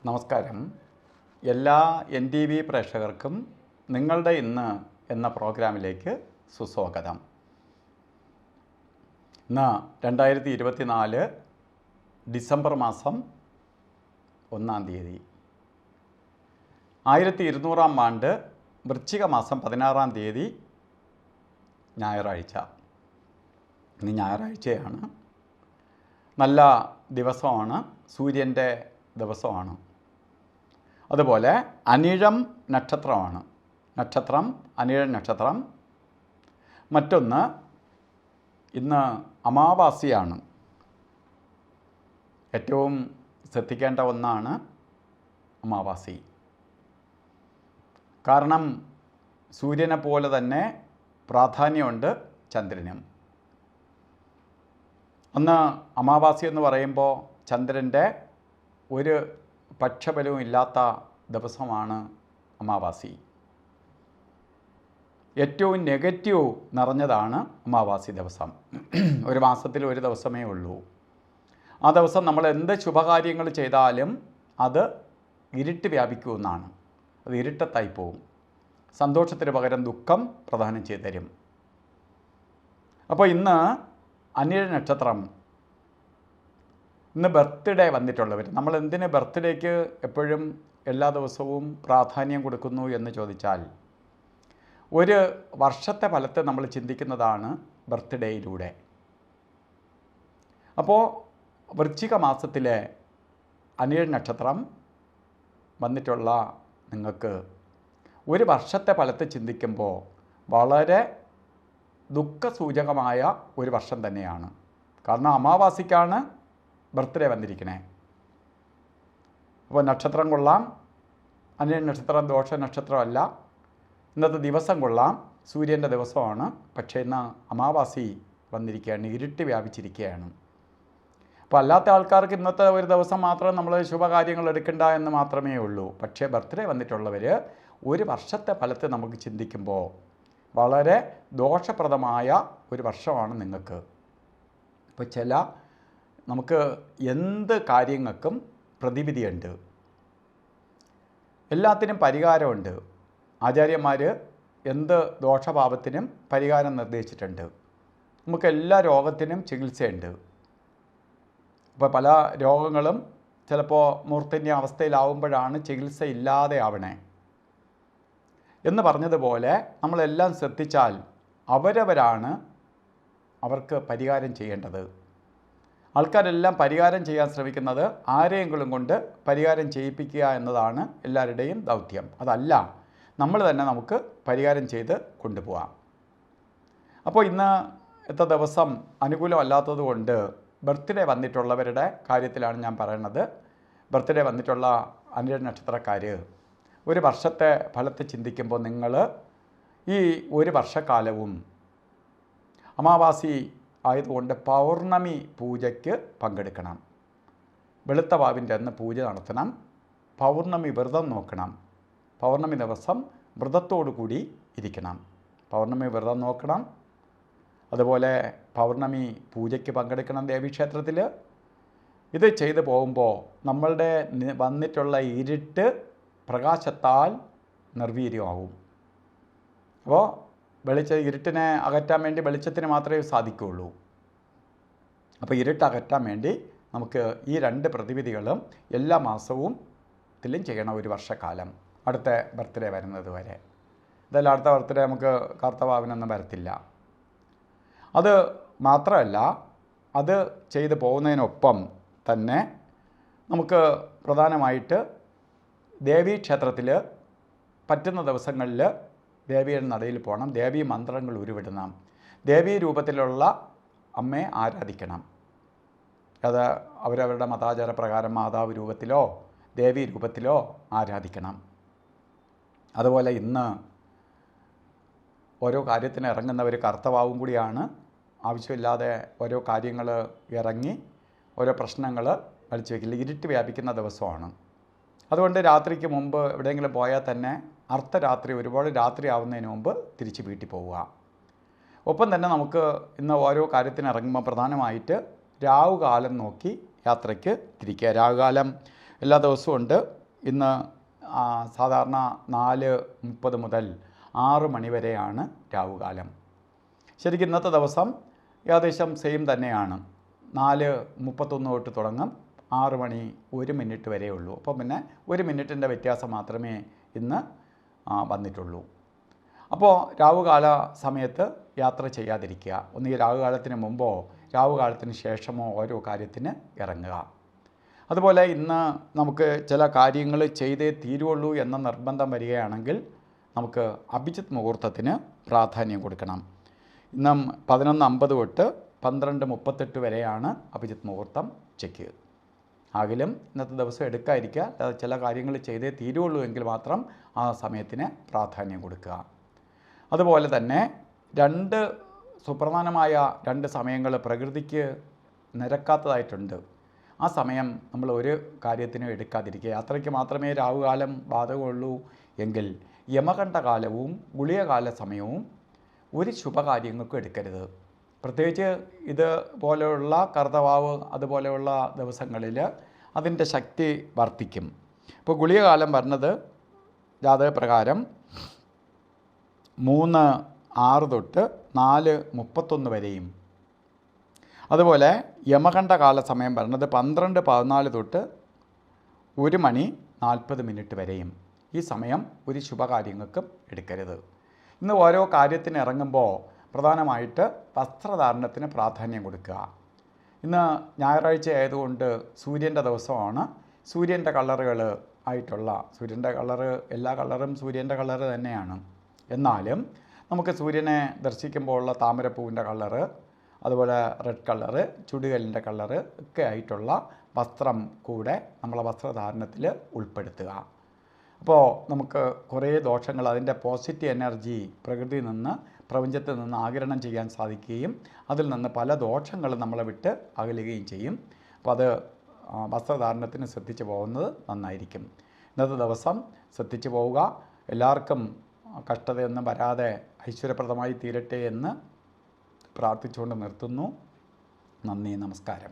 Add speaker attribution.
Speaker 1: നമസ്കാരം. എല്ലാ NTV പ്രേക്ഷകർക്കും നിങ്ങളുടെ ഇന്ന് എന്ന പ്രോഗ്രാമിലേക്ക് സുസ്വാഗതം. ഇന്ന് 2024 ഡിസംബർ മാസം 1-ാം തീയതി, 1200-ാം ആണ്ട് വൃശ്ചിക മാസം 16-ാം തീയതി ഞായറാഴ്ച. ഇന്ന് ഞായറാഴ്ചയാണ്. നല്ല ദിവസമാണ്, സൂര്യൻ്റെ ദിവസമാണ്. അതുപോലെ അനിഴം നക്ഷത്രമാണ്. നക്ഷത്രം അനിഴം നക്ഷത്രം. മറ്റൊന്ന്, ഇന്ന് അമാവാസിയാണ്. ഏറ്റവും ശ്രദ്ധിക്കേണ്ട ഒന്നാണ് അമാവാസി. കാരണം സൂര്യനെ പോലെ തന്നെ പ്രാധാന്യമുണ്ട് ചന്ദ്രനും. അന്ന് അമാവാസി എന്ന് പറയുമ്പോൾ ചന്ദ്രൻ്റെ ഒരു പക്ഷബലവും ഇല്ലാത്ത ദിവസമാണ് അമാവാസി. ഏറ്റവും നെഗറ്റീവ് നിറഞ്ഞതാണ് അമാവാസി ദിവസം. ഒരു മാസത്തിൽ ഒരു ദിവസമേ ഉള്ളൂ. ആ ദിവസം നമ്മൾ എന്ത് ശുഭകാര്യങ്ങൾ ചെയ്താലും അത് ഇരുട്ട് വ്യാപിക്കുമെന്നാണ്. അത് ഇരുട്ടത്തായി പോവും. സന്തോഷത്തിന് പകരം ദുഃഖം പ്രദാനം ചെയ്തു തരും. അപ്പോൾ ഇന്ന് അനിഴ നക്ഷത്രം. ഇന്ന് ബർത്ത്ഡേ വന്നിട്ടുള്ളവർ, നമ്മൾ എന്തിന് ബർത്ത്ഡേക്ക് എപ്പോഴും എല്ലാ ദിവസവും പ്രാധാന്യം കൊടുക്കുന്നു എന്ന് ചോദിച്ചാൽ, ഒരു വർഷത്തെ ഫലത്തെ നമ്മൾ ചിന്തിക്കുന്നതാണ് ബർത്ത്ഡേയിലൂടെ. അപ്പോൾ വൃശ്ചിക മാസത്തിലെ അനിഴ നക്ഷത്രം വന്നിട്ടുള്ള നിങ്ങൾക്ക് ഒരു വർഷത്തെ ഫലത്തെ ചിന്തിക്കുമ്പോൾ വളരെ ദുഃഖസൂചകമായ ഒരു വർഷം തന്നെയാണ്. കാരണം അമാവാസിക്കാണ് ബർത്ത്ഡേ വന്നിരിക്കണേ. അപ്പോൾ നക്ഷത്രം കൊള്ളാം, അനിഴ നക്ഷത്രം ദോഷ നക്ഷത്രമല്ല. ഇന്നത്തെ ദിവസം കൊള്ളാം, സൂര്യൻ്റെ ദിവസമാണ്. പക്ഷേ ഇന്ന് അമാവാസി വന്നിരിക്കുകയാണ്, ഇരുട്ട് വ്യാപിച്ചിരിക്കുകയാണ്. അപ്പോൾ അല്ലാത്ത ആൾക്കാർക്ക് ഇന്നത്തെ ഒരു ദിവസം മാത്രം നമ്മൾ ശുഭകാര്യങ്ങൾ എടുക്കണ്ട എന്ന് മാത്രമേ ഉള്ളൂ. പക്ഷേ ബർത്ത്ഡേ വന്നിട്ടുള്ളവർ ഒരു വർഷത്തെ ഫലത്തെ നമുക്ക് ചിന്തിക്കുമ്പോൾ വളരെ ദോഷപ്രദമായ ഒരു വർഷമാണ് നിങ്ങൾക്ക്. അപ്പോൾ നമുക്ക് എന്ത് കാര്യങ്ങൾക്കും പ്രതിവിധിയുണ്ട്, എല്ലാത്തിനും പരിഹാരമുണ്ട്. ആചാര്യന്മാർ എന്ത് ദോഷഭാവത്തിനും പരിഹാരം നിർദ്ദേശിച്ചിട്ടുണ്ട്. നമുക്ക് എല്ലാ രോഗത്തിനും ചികിത്സയുണ്ട്. ഇപ്പോൾ പല രോഗങ്ങളും ചിലപ്പോൾ മൂർധന്യ അവസ്ഥയിലാവുമ്പോഴാണ് ചികിത്സ ഇല്ലാതെ ആവണേ എന്ന് പറഞ്ഞതുപോലെ നമ്മളെല്ലാം ശ്രദ്ധിച്ചാൽ അവരവരാണ് അവർക്ക് പരിഹാരം ചെയ്യേണ്ടത്. ആൾക്കാരെല്ലാം പരിഹാരം ചെയ്യാൻ ശ്രമിക്കുന്നത് ആരെയെങ്കിലും കൊണ്ട് പരിഹാരം ചെയ്യിപ്പിക്കുക എന്നതാണ് എല്ലാവരുടെയും ദൗത്യം. അതല്ല, നമ്മൾ തന്നെ നമുക്ക് പരിഹാരം ചെയ്ത് കൊണ്ടുപോകാം. അപ്പോൾ ഇന്നത്തെ ദിവസം അനുകൂലമല്ലാത്തത് കൊണ്ട് ബർത്ത്ഡേ വന്നിട്ടുള്ളവരുടെ കാര്യത്തിലാണ് ഞാൻ പറയുന്നത്. ബർത്ത്ഡേ വന്നിട്ടുള്ള അനിഴ നക്ഷത്രക്കാർ ഒരു വർഷത്തെ ഫലത്തെ ചിന്തിക്കുമ്പോൾ നിങ്ങൾ ഈ ഒരു വർഷക്കാലവും അമാവാസി ആയതുകൊണ്ട് പൗർണമി പൂജയ്ക്ക് പങ്കെടുക്കണം. വെളുത്ത വാവിൻ്റെ അന്ന് പൂജ നടത്തണം. പൗർണമി വ്രതം നോക്കണം. പൗർണമി ദിവസം വ്രതത്തോടു കൂടി ഇരിക്കണം. പൗർണമി വ്രതം നോക്കണം. അതുപോലെ പൗർണമി പൂജയ്ക്ക് പങ്കെടുക്കണം ദേവീക്ഷേത്രത്തിൽ. ഇത് ചെയ്തു പോകുമ്പോൾ നമ്മളുടെ വന്നിട്ടുള്ള ഇരുട്ട് പ്രകാശത്താൽ നിർവീര്യമാവും. അപ്പോൾ ഇരുട്ടിനെ അകറ്റാൻ വേണ്ടി വെളിച്ചത്തിന് മാത്രമേ സാധിക്കുകയുള്ളൂ. അപ്പോൾ ഇരുട്ട് അകറ്റാൻ വേണ്ടി നമുക്ക് ഈ രണ്ട് പ്രതിവിധികളും എല്ലാ മാസവും ചെയ്യണം ഒരു വർഷക്കാലം, അടുത്ത ബർത്ത്ഡേ വരുന്നത് വരെ. ഇതെല്ലാം അടുത്ത ബർത്ത്ഡേ നമുക്ക് കർത്തവാവിനൊന്നും വരത്തില്ല. അത് മാത്രമല്ല, അത് ചെയ്തു പോകുന്നതിനൊപ്പം തന്നെ നമുക്ക് പ്രധാനമായിട്ട് ദേവീക്ഷേത്രത്തിൽ പറ്റുന്ന ദിവസങ്ങളിൽ ദേവിയുടെ നടയിൽ പോകണം. ദേവീ മന്ത്രങ്ങൾ ഉരുവിടണം. ദേവീ രൂപത്തിലുള്ള അമ്മയെ ആരാധിക്കണം. അത് അവരവരുടെ മതാചാര പ്രകാരം മാതാവ് രൂപത്തിലോ ദേവീ രൂപത്തിലോ ആരാധിക്കണം. അതുപോലെ ഇന്ന് ഓരോ കാര്യത്തിന് ഇറങ്ങുന്നവർ കർത്തവാവും കൂടിയാണ്. ആവശ്യമില്ലാതെ ഓരോ കാര്യങ്ങൾ ഇറങ്ങി ഓരോ പ്രശ്നങ്ങൾ വലിച്ചു വയ്ക്കില്ല. ഇരുട്ട് വ്യാപിക്കുന്ന ദിവസമാണ്. അതുകൊണ്ട് രാത്രിക്ക് മുമ്പ് എവിടെയെങ്കിലും പോയാൽ തന്നെ അർദ്ധരാത്രി, ഒരുപാട് രാത്രി ആവുന്നതിന് മുമ്പ് തിരിച്ച് വീട്ടിൽ പോവുക. ഒപ്പം തന്നെ നമുക്ക് ഇന്ന് ഓരോ കാര്യത്തിന് ഇറങ്ങുമ്പോൾ പ്രധാനമായിട്ട് രാവുകാലം നോക്കി യാത്രയ്ക്ക് തിരിക്കുക. രാവുകാലം എല്ലാ ദിവസവും ഉണ്ട്. ഇന്ന് സാധാരണ 4:30 മുതൽ 6 മണി വരെയാണ് രാവുകാലം. ശരിക്കും ഇന്നത്തെ ദിവസം ഏകദേശം സെയിം തന്നെയാണ്. 4:31 തൊട്ട് തുടങ്ങും, 6 മണി 1 മിനിറ്റ് വരെ ഉള്ളൂ. അപ്പോൾ പിന്നെ 1 മിനിറ്റിൻ്റെ വ്യത്യാസം മാത്രമേ ഇന്ന് വന്നിട്ടുള്ളൂ. അപ്പോൾ രാവുകാല സമയത്ത് യാത്ര ചെയ്യാതിരിക്കുക. ഒന്നുകിൽ രാവുകാലത്തിന് മുമ്പോ രാവുകാലത്തിന് ശേഷമോ ഓരോ കാര്യത്തിന് ഇറങ്ങുക. അതുപോലെ ഇന്ന് നമുക്ക് ചില കാര്യങ്ങൾ ചെയ്തേ തീരുള്ളൂ എന്ന നിർബന്ധം വരികയാണെങ്കിൽ നമുക്ക് അഭിജിത്ത് മുഹൂർത്തത്തിന് പ്രാധാന്യം കൊടുക്കണം. ഇന്ന് 11:50 തൊട്ട് 12:38 വരെയാണ് അഭിജിത്ത് മുഹൂർത്തം ഉച്ചയ്ക്ക്. ആകിലും ഇന്നത്തെ ദിവസം എടുക്കാതിരിക്കുക. ചില കാര്യങ്ങൾ ചെയ്തേ തീരുള്ളൂ എങ്കിൽ മാത്രം ആ സമയത്തിന് പ്രാധാന്യം കൊടുക്കുക. അതുപോലെ തന്നെ സുപ്രധാനമായ 2 സമയങ്ങൾ പ്രകൃതിക്ക് നിരക്കാത്തതായിട്ടുണ്ട്. ആ സമയം നമ്മൾ ഒരു കാര്യത്തിനും എടുക്കാതിരിക്കുക. യാത്രയ്ക്ക് മാത്രമേ രാവുകാലം ബാധകമുള്ളൂ എങ്കിൽ യമകണ്ഠകാലവും ഗുളികകാല സമയവും ഒരു ശുഭകാര്യങ്ങൾക്കും എടുക്കരുത്. പ്രത്യേകിച്ച് ഇതുപോലെയുള്ള കർത്തവാവ് അതുപോലെയുള്ള ദിവസങ്ങളിൽ അതിൻ്റെ ശക്തി വർദ്ധിക്കും. ഇപ്പോൾ ഗുളികകാലം പറഞ്ഞത് ജാതകപ്രകാരം 3:06 തൊട്ട് 4:31 വരെയും, അതുപോലെ യമകണ്ഠകാല സമയം പറഞ്ഞത് 12:14 തൊട്ട് 1:40 വരെയും. ഈ സമയം ഒരു ശുഭകാര്യങ്ങൾക്കും എടുക്കരുത്. ഇന്ന് ഓരോ കാര്യത്തിന് ഇറങ്ങുമ്പോൾ പ്രധാനമായിട്ട് വസ്ത്രധാരണത്തിന് പ്രാധാന്യം കൊടുക്കുക. ഇന്ന് ഞായറാഴ്ച ആയതുകൊണ്ട് സൂര്യൻ്റെ ദിവസമാണ്. സൂര്യൻ്റെ കളറുകൾ ആയിട്ടുള്ള സൂര്യൻ്റെ കളറ്, എല്ലാ കളറും സൂര്യൻ്റെ കളറ് തന്നെയാണ്. എന്നാലും നമുക്ക് സൂര്യനെ ദർശിക്കുമ്പോൾ ഉള്ള താമരപ്പൂവിൻ്റെ കളറ്, അതുപോലെ റെഡ് കളറ്, ചുടുകല്ലിൻ്റെ കളറ് ഒക്കെ ആയിട്ടുള്ള വസ്ത്രം കൂടെ നമ്മളെ വസ്ത്രധാരണത്തിൽ ഉൾപ്പെടുത്തുക. അപ്പോൾ നമുക്ക് കുറേ ദോഷങ്ങൾ, അതിൻ്റെ പോസിറ്റീവ് എനർജി പ്രകൃതിയിൽ നിന്ന്, പ്രപഞ്ചത്തിൽ നിന്ന് ആഗിരണം ചെയ്യാൻ സാധിക്കുകയും അതിൽ നിന്ന് പല ദോഷങ്ങളും നമ്മളെ വിട്ട് അകലുകയും ചെയ്യും. അപ്പോൾ അത് വസ്ത്രധാരണത്തിന് ശ്രദ്ധിച്ചു പോകുന്നത് നന്നായിരിക്കും. ഇന്നത്തെ ദിവസം ശ്രദ്ധിച്ചു പോവുക. എല്ലാവർക്കും കഷ്ടതയൊന്നും വരാതെ ഐശ്വര്യപ്രദമായി തീരട്ടെ എന്ന് പ്രാർത്ഥിച്ചുകൊണ്ട് നിർത്തുന്നു. നന്ദി, നമസ്കാരം.